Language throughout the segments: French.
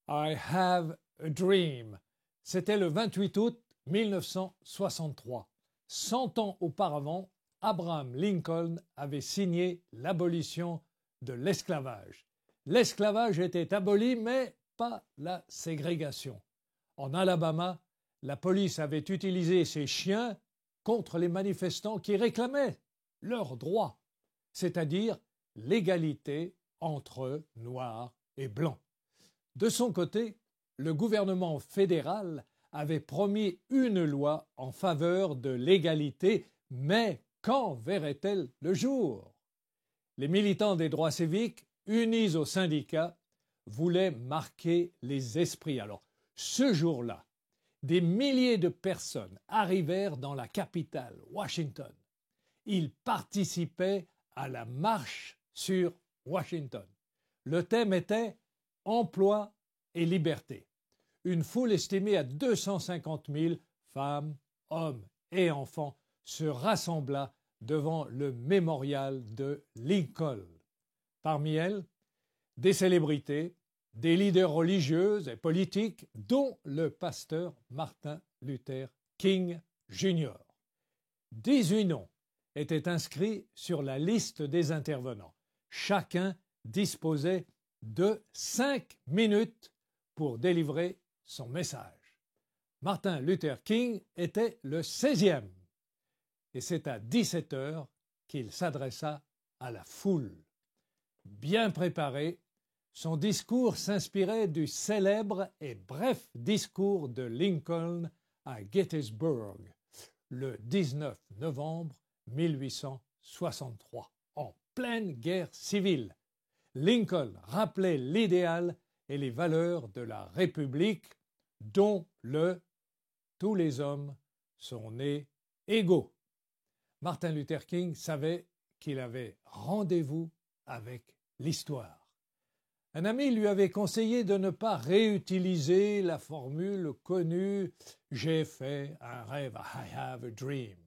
I have a dream. C'était le 28 août 1963. 100 ans auparavant, Abraham Lincoln avait signé l'abolition de l'esclavage. L'esclavage était aboli, mais pas la ségrégation. En Alabama, la police avait utilisé ses chiens contre les manifestants qui réclamaient leurs droits, c'est-à-dire l'égalité entre noirs et blancs. De son côté, le gouvernement fédéral avait promis une loi en faveur de l'égalité, mais quand verrait-elle le jour? Les militants des droits civiques, unis aux syndicats, voulaient marquer les esprits. Alors, ce jour-là, des milliers de personnes arrivèrent dans la capitale, Washington. Ils participaient à la marche sur Washington. Le thème était « Emploi et liberté ». Une foule estimée à 250 000 femmes, hommes et enfants se rassembla devant le mémorial de Lincoln. Parmi elles, des célébrités, des leaders religieux et politiques, dont le pasteur Martin Luther King Jr. 18 noms étaient inscrits sur la liste des intervenants. Chacun disposait de 5 minutes pour délivrer son message. Martin Luther King était le 16e et c'est à 17 heures qu'il s'adressa à la foule. Bien préparé, son discours s'inspirait du célèbre et bref discours de Lincoln à Gettysburg le 19 novembre 1863, en pleine guerre civile. Lincoln rappelait l'idéal et les valeurs de la République dont tous les hommes sont nés égaux. Martin Luther King savait qu'il avait rendez-vous avec l'histoire. Un ami lui avait conseillé de ne pas réutiliser la formule connue « J'ai fait un rêve, I have a dream ».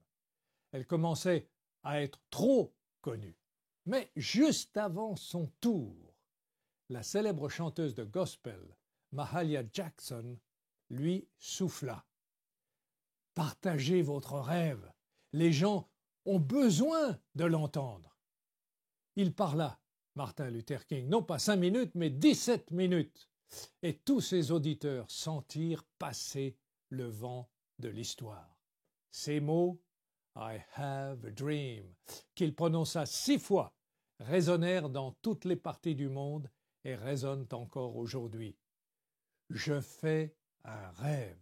Elle commençait à être trop connue. Mais juste avant son tour, la célèbre chanteuse de gospel, Mahalia Jackson, lui souffla. « Partagez votre rêve, les gens ont besoin de l'entendre ». Il parla, Martin Luther King, non pas 5 minutes, mais 17 minutes. Et tous ses auditeurs sentirent passer le vent de l'histoire. Ces mots, « I have a dream », qu'il prononça 6 fois, résonnèrent dans toutes les parties du monde et résonnent encore aujourd'hui. Je fais un rêve.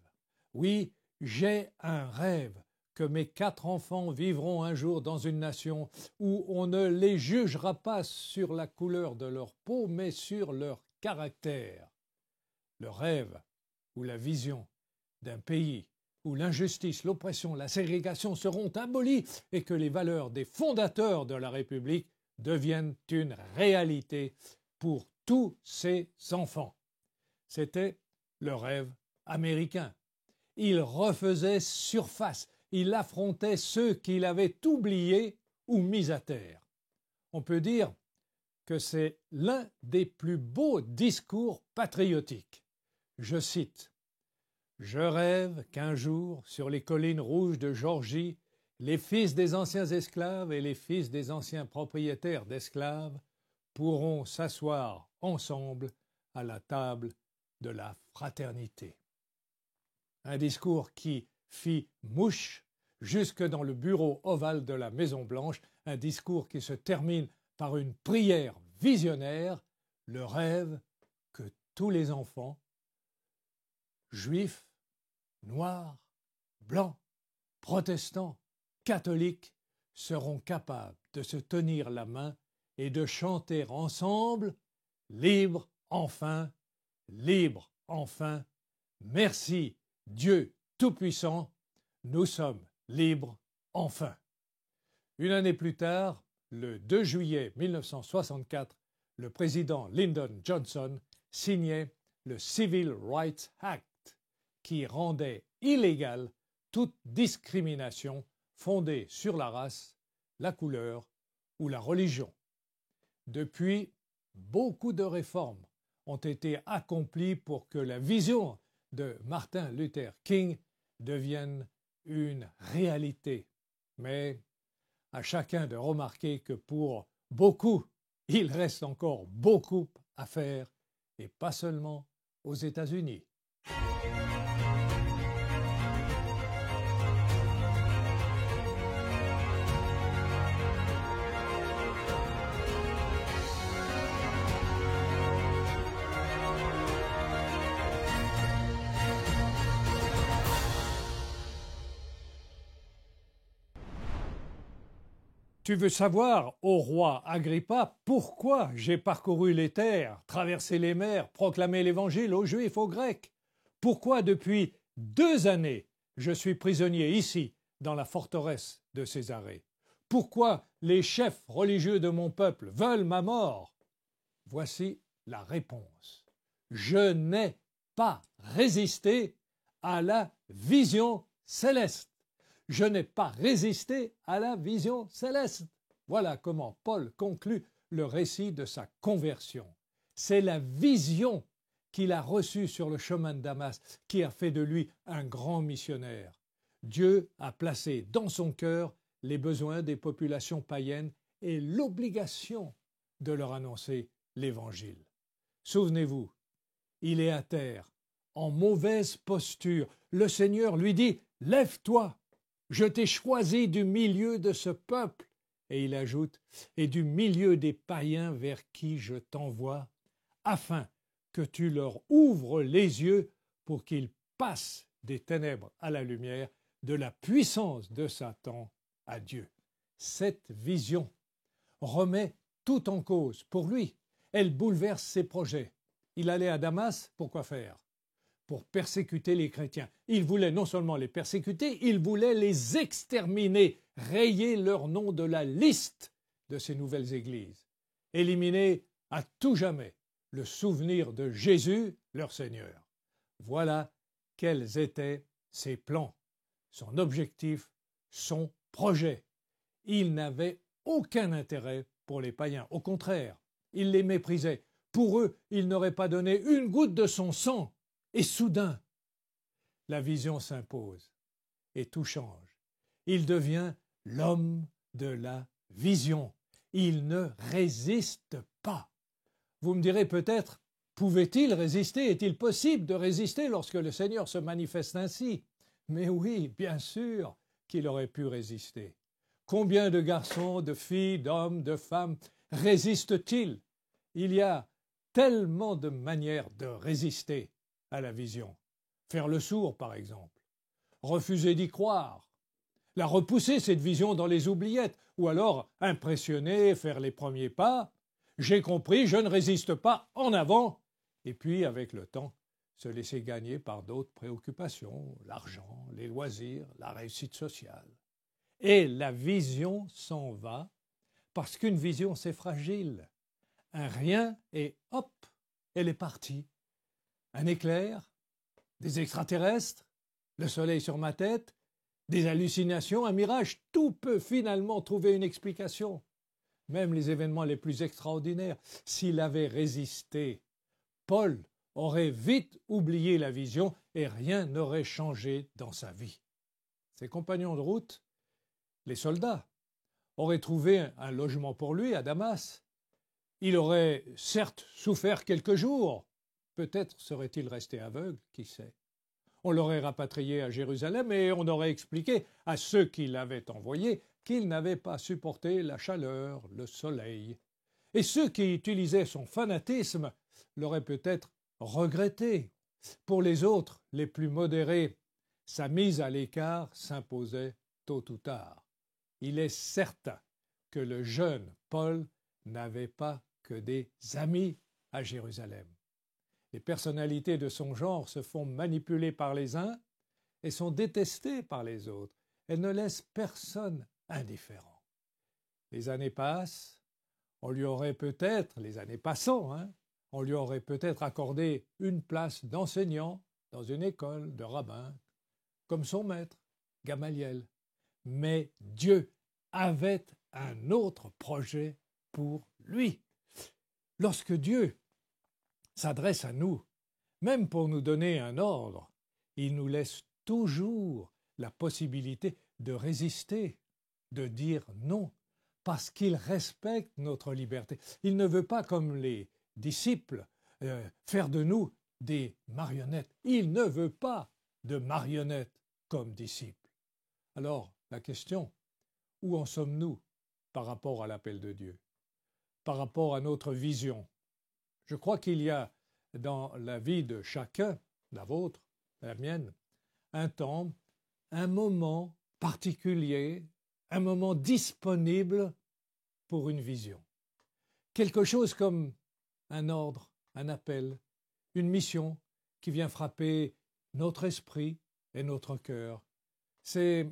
Oui, j'ai un rêve que mes 4 enfants vivront un jour dans une nation où on ne les jugera pas sur la couleur de leur peau, mais sur leur caractère. Le rêve ou la vision d'un pays où l'injustice, l'oppression, la ségrégation seront abolies et que les valeurs des fondateurs de la République deviennent une réalité pour tous ces enfants. C'était le rêve américain. Il refaisait surface. Il affrontait ceux qu'il avait oubliés ou mis à terre. On peut dire que c'est l'un des plus beaux discours patriotiques. Je cite « Je rêve qu'un jour, sur les collines rouges de Georgie, les fils des anciens esclaves et les fils des anciens propriétaires d'esclaves pourront s'asseoir ensemble à la table de la fraternité. » Un discours qui fit mouche jusque dans le bureau ovale de la Maison-Blanche, un discours qui se termine par une prière visionnaire, le rêve que tous les enfants, juifs, noirs, blancs, protestants, catholiques, seront capables de se tenir la main et de chanter ensemble « Libre enfin, merci Dieu Tout-Puissant, nous sommes libres enfin ». Une année plus tard, le 2 juillet 1964, le président Lyndon Johnson signait le Civil Rights Act qui rendait illégale toute discrimination fondée sur la race, la couleur ou la religion. Depuis, beaucoup de réformes ont été accomplis pour que la vision de Martin Luther King devienne une réalité. Mais à chacun de remarquer que pour beaucoup, il reste encore beaucoup à faire, et pas seulement aux États-Unis. Tu veux savoir, ô roi Agrippa, pourquoi j'ai parcouru les terres, traversé les mers, proclamé l'Évangile aux Juifs, aux Grecs? Pourquoi depuis 2 années je suis prisonnier ici, dans la forteresse de Césarée? Pourquoi les chefs religieux de mon peuple veulent ma mort? Voici la réponse. Je n'ai pas résisté à la vision céleste. Je n'ai pas résisté à la vision céleste. Voilà comment Paul conclut le récit de sa conversion. C'est la vision qu'il a reçue sur le chemin de Damas qui a fait de lui un grand missionnaire. Dieu a placé dans son cœur les besoins des populations païennes et l'obligation de leur annoncer l'Évangile. Souvenez-vous, il est à terre, en mauvaise posture. Le Seigneur lui dit « Lève-toi !» Je t'ai choisi du milieu de ce peuple. Et il ajoute, et du milieu des païens vers qui je t'envoie, afin que tu leur ouvres les yeux pour qu'ils passent des ténèbres à la lumière, de la puissance de Satan à Dieu. Cette vision remet tout en cause pour lui. Elle bouleverse ses projets. Il allait à Damas, pour quoi faire? Pour persécuter les chrétiens. Il voulait non seulement les persécuter, il voulait les exterminer, rayer leur nom de la liste de ces nouvelles églises, éliminer à tout jamais le souvenir de Jésus, leur Seigneur. Voilà quels étaient ses plans, son objectif, son projet. Il n'avait aucun intérêt pour les païens. Au contraire, il les méprisait. Pour eux, il n'aurait pas donné une goutte de son sang. Et soudain, la vision s'impose et tout change. Il devient l'homme de la vision. Il ne résiste pas. Vous me direz peut-être, pouvait-il résister? Est-il possible de résister lorsque le Seigneur se manifeste ainsi? Mais oui, bien sûr qu'il aurait pu résister. Combien de garçons, de filles, d'hommes, de femmes résistent-ils? Il y a tellement de manières de résister à la vision. Faire le sourd, par exemple. Refuser d'y croire. La repousser, cette vision, dans les oubliettes. Ou alors impressionner, faire les premiers pas. J'ai compris, je ne résiste pas, en avant. Et puis, avec le temps, se laisser gagner par d'autres préoccupations, l'argent, les loisirs, la réussite sociale. Et la vision s'en va, parce qu'une vision, c'est fragile. Un rien, et hop, elle est partie. Un éclair, des extraterrestres, le soleil sur ma tête, des hallucinations, un mirage, tout peut finalement trouver une explication. Même les événements les plus extraordinaires. S'il avait résisté, Paul aurait vite oublié la vision et rien n'aurait changé dans sa vie. Ses compagnons de route, les soldats, auraient trouvé un logement pour lui à Damas. Il aurait certes souffert quelques jours. Peut-être serait-il resté aveugle, qui sait. On l'aurait rapatrié à Jérusalem et on aurait expliqué à ceux qui l'avaient envoyé qu'il n'avait pas supporté la chaleur, le soleil. Et ceux qui utilisaient son fanatisme l'auraient peut-être regretté. Pour les autres, les plus modérés, sa mise à l'écart s'imposait tôt ou tard. Il est certain que le jeune Paul n'avait pas que des amis à Jérusalem. Les personnalités de son genre se font manipuler par les uns et sont détestées par les autres. Elles ne laissent personne indifférent. Les années passent, on lui aurait peut-être, les années passant, on lui aurait peut-être accordé une place d'enseignant dans une école de rabbin, comme son maître, Gamaliel. Mais Dieu avait un autre projet pour lui. Lorsque Dieu s'adresse à nous, même pour nous donner un ordre, il nous laisse toujours la possibilité de résister, de dire non, parce qu'il respecte notre liberté. Il ne veut pas, comme les disciples, faire de nous des marionnettes. Il ne veut pas de marionnettes comme disciples. Alors, la question, où en sommes-nous par rapport à l'appel de Dieu, par rapport à notre vision? Je crois qu'il y a dans la vie de chacun, la vôtre, la mienne, un temps, un moment particulier, un moment disponible pour une vision. Quelque chose comme un ordre, un appel, une mission qui vient frapper notre esprit et notre cœur. C'est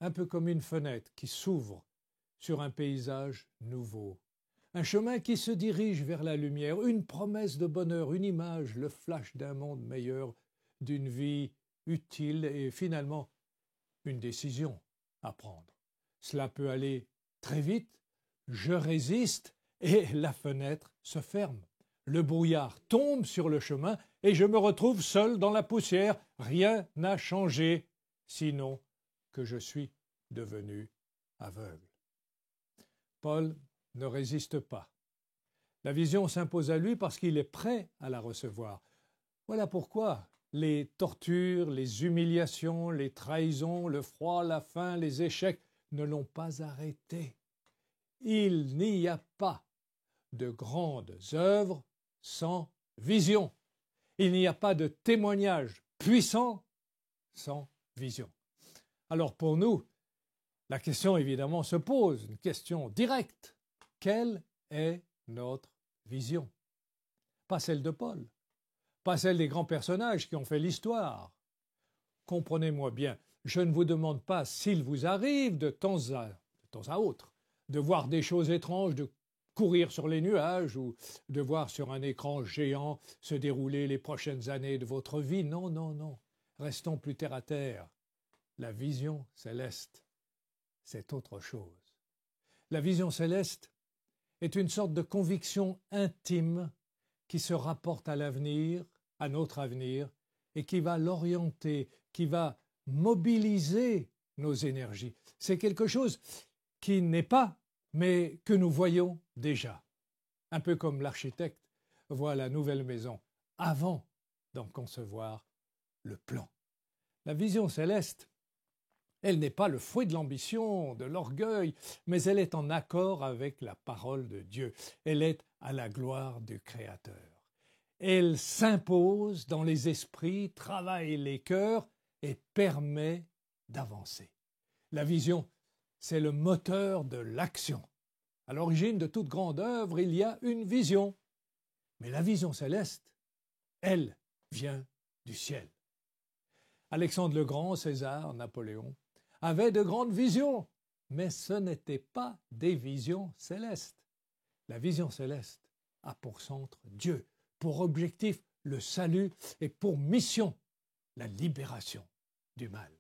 un peu comme une fenêtre qui s'ouvre sur un paysage nouveau. Un chemin qui se dirige vers la lumière, une promesse de bonheur, une image, le flash d'un monde meilleur, d'une vie utile et finalement une décision à prendre. Cela peut aller très vite, je résiste et la fenêtre se ferme. Le brouillard tombe sur le chemin et je me retrouve seul dans la poussière. Rien n'a changé, sinon que je suis devenu aveugle. Paul ne résiste pas. La vision s'impose à lui parce qu'il est prêt à la recevoir. Voilà pourquoi les tortures, les humiliations, les trahisons, le froid, la faim, les échecs ne l'ont pas arrêté. Il n'y a pas de grandes œuvres sans vision. Il n'y a pas de témoignage puissant sans vision. Alors pour nous, la question évidemment se pose, une question directe. Quelle est notre vision? Pas celle de Paul, pas celle des grands personnages qui ont fait l'histoire. Comprenez-moi bien, je ne vous demande pas s'il vous arrive de temps à autre de voir des choses étranges, de courir sur les nuages ou de voir sur un écran géant se dérouler les prochaines années de votre vie. Non, non, non. Restons plus terre à terre. La vision céleste, c'est autre chose. La vision céleste est une sorte de conviction intime qui se rapporte à l'avenir, à notre avenir, et qui va l'orienter, qui va mobiliser nos énergies. C'est quelque chose qui n'est pas, mais que nous voyons déjà. Un peu comme l'architecte voit la nouvelle maison avant d'en concevoir le plan. La vision céleste, elle n'est pas le fruit de l'ambition, de l'orgueil, mais elle est en accord avec la parole de Dieu. Elle est à la gloire du Créateur. Elle s'impose dans les esprits, travaille les cœurs et permet d'avancer. La vision, c'est le moteur de l'action. À l'origine de toute grande œuvre, il y a une vision. Mais la vision céleste, elle, vient du ciel. Alexandre le Grand, César, Napoléon avaient de grandes visions, mais ce n'étaient pas des visions célestes. La vision céleste a pour centre Dieu, pour objectif le salut et pour mission la libération du mal.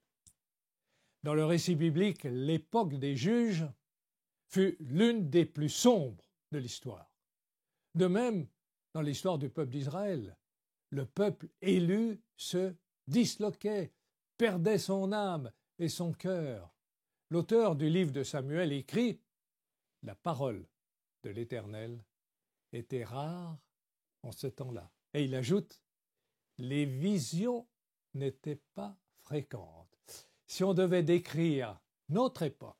Dans le récit biblique, l'époque des juges fut l'une des plus sombres de l'histoire. De même, dans l'histoire du peuple d'Israël, le peuple élu se disloquait, perdait son âme et son cœur. L'auteur du livre de Samuel écrit « La parole de l'Éternel était rare en ce temps-là ». Et il ajoute « Les visions n'étaient pas fréquentes ». Si on devait décrire notre époque,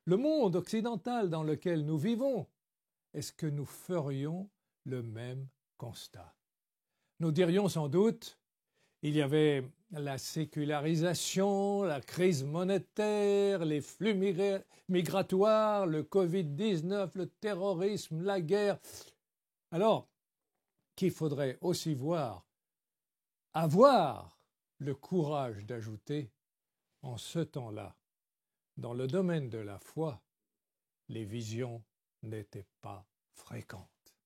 le monde occidental dans lequel nous vivons, est-ce que nous ferions le même constat? Nous dirions sans doute, il y avait la sécularisation, la crise monétaire, les flux migratoires, le Covid-19, le terrorisme, la guerre. Alors, qu'il faudrait aussi avoir le courage d'ajouter, en ce temps-là, dans le domaine de la foi, les visions n'étaient pas fréquentes.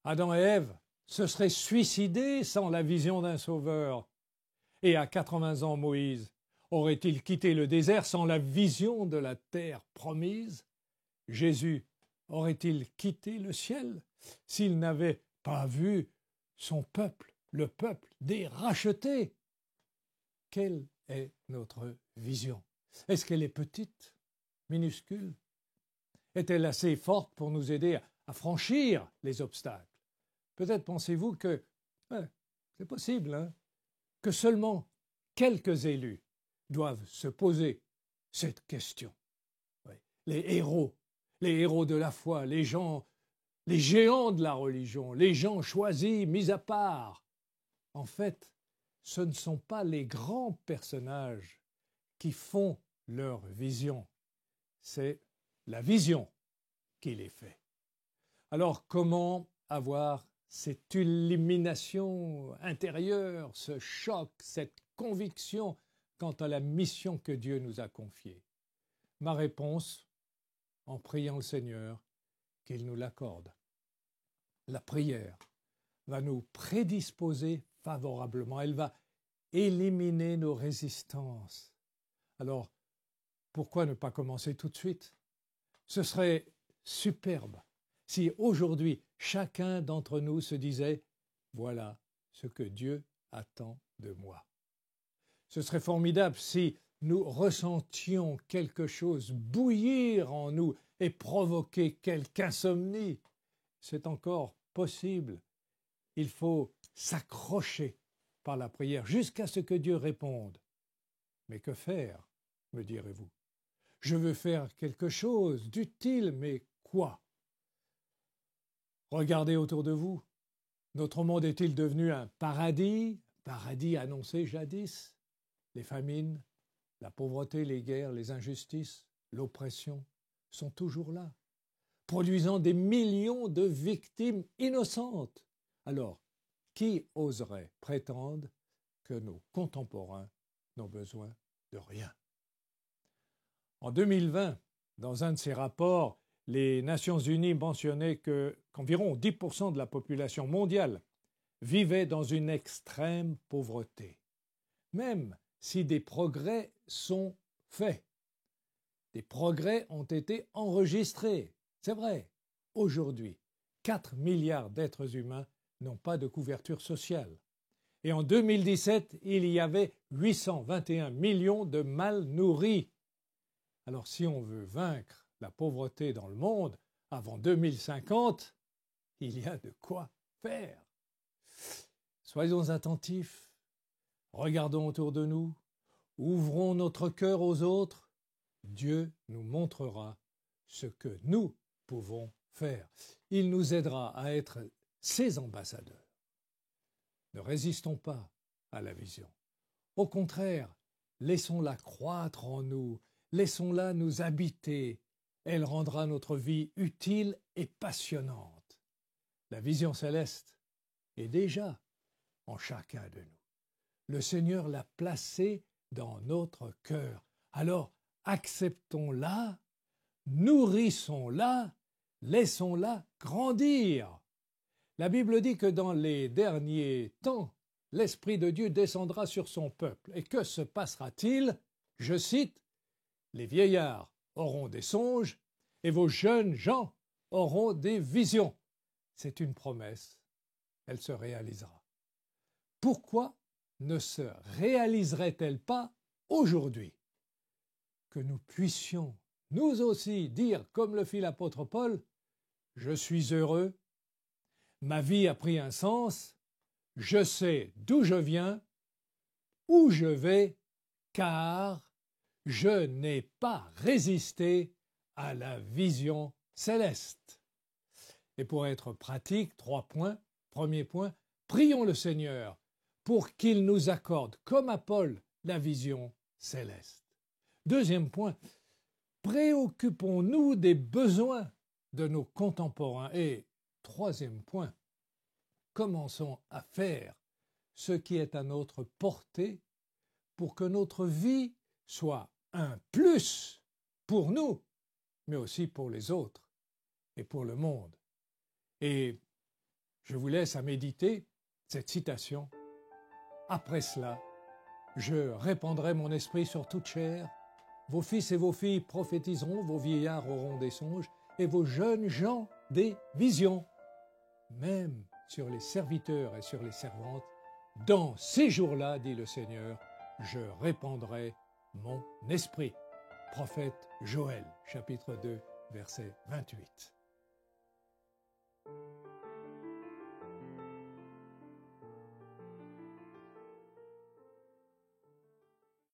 Adam et Ève se seraient suicidés sans la vision d'un sauveur. Et à 80 ans, Moïse aurait-il quitté le désert sans la vision de la terre promise? Jésus aurait-il quitté le ciel s'il n'avait pas vu son peuple, le peuple des rachetés. Quelle est notre vision? Est-ce qu'elle est petite, minuscule? Est-elle assez forte pour nous aider à franchir les obstacles? Peut-être pensez-vous que c'est possible, hein, que seulement quelques élus doivent se poser cette question. Oui. Les héros de la foi, les géants de la religion, les gens choisis, mis à part. En fait, ce ne sont pas les grands personnages qui font leur vision, c'est la vision qui les fait. Alors comment avoir cette illumination intérieure, ce choc, cette conviction quant à la mission que Dieu nous a confiée? Ma réponse, en priant le Seigneur, qu'il nous l'accorde. La prière va nous prédisposer favorablement, elle va éliminer nos résistances. Alors, pourquoi ne pas commencer tout de suite? Ce serait superbe si aujourd'hui chacun d'entre nous se disait « Voilà ce que Dieu attend de moi ». Ce serait formidable si nous ressentions quelque chose bouillir en nous et provoquer quelque insomnie. C'est encore possible. Il faut s'accrocher par la prière jusqu'à ce que Dieu réponde. Mais que faire, me direz-vous? Je veux faire quelque chose d'utile, mais quoi? Regardez autour de vous. Notre monde est-il devenu un paradis annoncé jadis? Les famines, la pauvreté, les guerres, les injustices, l'oppression sont toujours là, produisant des millions de victimes innocentes. Alors, qui oserait prétendre que nos contemporains n'ont besoin de rien? En 2020, dans un de ses rapports, les Nations Unies mentionnaient qu'environ 10% de la population mondiale vivait dans une extrême pauvreté. Même si des progrès sont faits, des progrès ont été enregistrés. C'est vrai, aujourd'hui, 4 milliards d'êtres humains n'ont pas de couverture sociale. Et en 2017, il y avait 821 millions de mal nourris. Alors si on veut vaincre la pauvreté dans le monde avant 2050, il y a de quoi faire. Soyons attentifs, regardons autour de nous, ouvrons notre cœur aux autres. Dieu nous montrera ce que nous pouvons faire. Il nous aidera à être ses ambassadeurs. Ne résistons pas à la vision. Au contraire, laissons-la croître en nous, laissons-la nous habiter. Elle rendra notre vie utile et passionnante. La vision céleste est déjà en chacun de nous. Le Seigneur l'a placée dans notre cœur. Alors, acceptons-la, nourrissons-la, laissons-la grandir. La Bible dit que dans les derniers temps, l'Esprit de Dieu descendra sur son peuple. Et que se passera-t-il? Je cite, « Les vieillards auront des songes et vos jeunes gens auront des visions. » C'est une promesse, elle se réalisera. Pourquoi ne se réaliserait-elle pas aujourd'hui? Que nous puissions, nous aussi, dire, comme le fit l'apôtre Paul, « Je suis heureux, ma vie a pris un sens, je sais d'où je viens, où je vais, car je n'ai pas résisté à la vision céleste. » Et pour être pratique, 3 points. Premier point, prions le Seigneur pour qu'il nous accorde, comme à Paul, la vision céleste. Deuxième point, préoccupons-nous des besoins de nos contemporains. Et troisième point, commençons à faire ce qui est à notre portée pour que notre vie soit un plus pour nous, mais aussi pour les autres et pour le monde. Et je vous laisse à méditer cette citation. Après cela, je répandrai mon esprit sur toute chair. Vos fils et vos filles prophétiseront, vos vieillards auront des songes, et vos jeunes gens des visions. Même sur les serviteurs et sur les servantes. Dans ces jours-là, dit le Seigneur, je répandrai mon esprit. Prophète Joël, chapitre 2, verset 28.